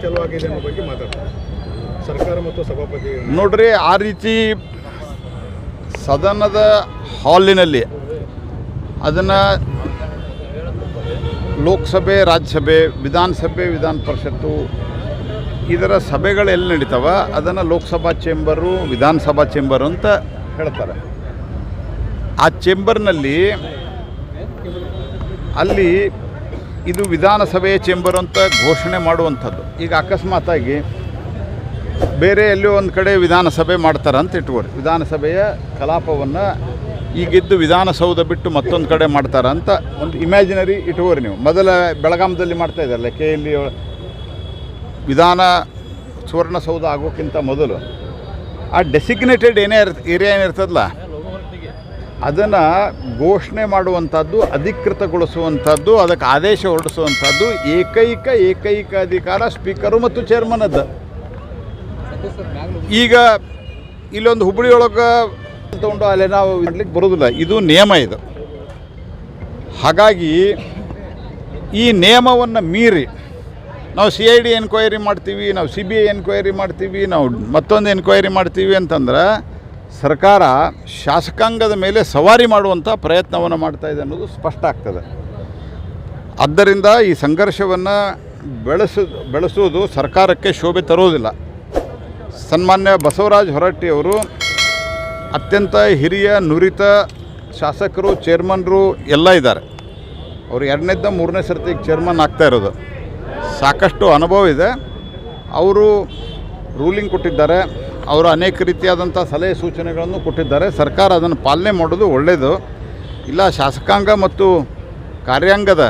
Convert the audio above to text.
ಚಾಲೂ ಆಗಿದೆ ಅನ್ನೋ ಬಗ್ಗೆ ಮಾತಾಡ್ತಾರೆ ಸರ್ಕಾರ ಮತ್ತು ಸಭಾಪತಿ. ನೋಡ್ರಿ, ಆ ರೀತಿ ಸದನದ ಹಾಲಿನಲ್ಲಿ ಅದನ್ನು ಲೋಕಸಭೆ, ರಾಜ್ಯಸಭೆ, ವಿಧಾನಸಭೆ, ವಿಧಾನ ಪರಿಷತ್ತು ಇದರ ಸಭೆಗಳೆಲ್ಲಿ ನಡೀತಾವ ಅದನ್ನು ಲೋಕಸಭಾ ಚೇಂಬರು, ವಿಧಾನಸಭಾ ಚೇಂಬರು ಅಂತ ಹೇಳ್ತಾರೆ. ಆ ಚೇಂಬರ್ನಲ್ಲಿ ಅಲ್ಲಿ ಇದು ವಿಧಾನಸಭೆಯ ಚೇಂಬರ್ ಅಂತ ಘೋಷಣೆ ಮಾಡುವಂಥದ್ದು. ಈಗ ಅಕಸ್ಮಾತಾಗಿ ಬೇರೆ ಎಲ್ಲೋ ಒಂದು ಕಡೆ ವಿಧಾನಸಭೆ ಮಾಡ್ತಾರೆ ಅಂತ ಇಟ್ಕೋರಿ, ವಿಧಾನಸಭೆಯ ಕಲಾಪವನ್ನು ಈಗಿದ್ದು ವಿಧಾನಸೌಧ ಬಿಟ್ಟು ಮತ್ತೊಂದು ಕಡೆ ಮಾಡ್ತಾರೆ ಅಂತ ಒಂದು ಇಮ್ಯಾಜಿನರಿ ಇಟ್ಕೋರಿ ನೀವು. ಮೊದಲ ಬೆಳಗಾಮದಲ್ಲಿ ಮಾಡ್ತಾ ಇದ್ದಾರಲ್ಲ KLE ವಿಧಾನ ಸುವರ್ಣಸೌಧ ಆಗೋಕ್ಕಿಂತ ಮೊದಲು ಆ ಡೆಸಿಗ್ನೇಟೆಡ್ ಏರಿಯಾ ಏನಿರ್ತದಲ್ಲ ಅದನ್ನು ಘೋಷಣೆ ಮಾಡುವಂಥದ್ದು, ಅಧಿಕೃತಗೊಳಿಸುವಂಥದ್ದು, ಅದಕ್ಕೆ ಆದೇಶ ಹೊರಡಿಸುವಂಥದ್ದು ಏಕೈಕ ಅಧಿಕಾರ ಸ್ಪೀಕರು ಮತ್ತು ಚೇರ್ಮನದ್ದು. ಈಗ ಇಲ್ಲೊಂದು ಹುಬ್ಬಳ್ಳಿಯೊಳಗೆ ತೊಗೊಂಡು ಅಲ್ಲಿ ನಾವು ಮಾಡಲಿಕ್ಕೆ ಬರೋದಿಲ್ಲ, ಇದು ನಿಯಮ ಇದು. ಹಾಗಾಗಿ ಈ ನಿಯಮವನ್ನು ಮೀರಿ ನಾವು CID ಎನ್ಕ್ವೈರಿ ಮಾಡ್ತೀವಿ, ನಾವು CBI ಎನ್ಕ್ವೈರಿ ಮಾಡ್ತೀವಿ, ನಾವು ಮತ್ತೊಂದು ಎನ್ಕ್ವೈರಿ ಮಾಡ್ತೀವಿ ಅಂತಂದ್ರೆ ಸರ್ಕಾರ ಶಾಸಕಾಂಗದ ಮೇಲೆ ಸವಾರಿ ಮಾಡುವಂಥ ಪ್ರಯತ್ನವನ್ನು ಮಾಡ್ತಾಯಿದೆ ಅನ್ನೋದು ಸ್ಪಷ್ಟ ಆಗ್ತದೆ. ಆದ್ದರಿಂದ ಈ ಸಂಘರ್ಷವನ್ನು ಬೆಳೆಸುವುದು ಸರ್ಕಾರಕ್ಕೆ ಶೋಭೆ ತರೋದಿಲ್ಲ. ಸನ್ಮಾನ್ಯ ಬಸವರಾಜ ಹೊರಟ್ಟಿಯವರು ಅತ್ಯಂತ ಹಿರಿಯ ನುರಿತ ಶಾಸಕರು, ಚೇರ್ಮನ್ರು ಎಲ್ಲ ಇದ್ದಾರೆ. ಅವರು 2ನೇ 3ನೇ ಸರ್ತಿಗೆ ಚೇರ್ಮನ್ ಆಗ್ತಾ ಇರೋದು, ಸಾಕಷ್ಟು ಅನುಭವ ಇದೆ. ಅವರು ರೂಲಿಂಗ್ ಕೊಟ್ಟಿದ್ದಾರೆ, ಅವರು ಅನೇಕ ರೀತಿಯಾದಂಥ ಸಲಹೆ ಸೂಚನೆಗಳನ್ನು ಕೊಟ್ಟಿದ್ದಾರೆ. ಸರ್ಕಾರ ಅದನ್ನು ಪಾಲನೆ ಮಾಡೋದು ಒಳ್ಳೆಯದು. ಇಲ್ಲ, ಶಾಸಕಾಂಗ ಮತ್ತು ಕಾರ್ಯಾಂಗದ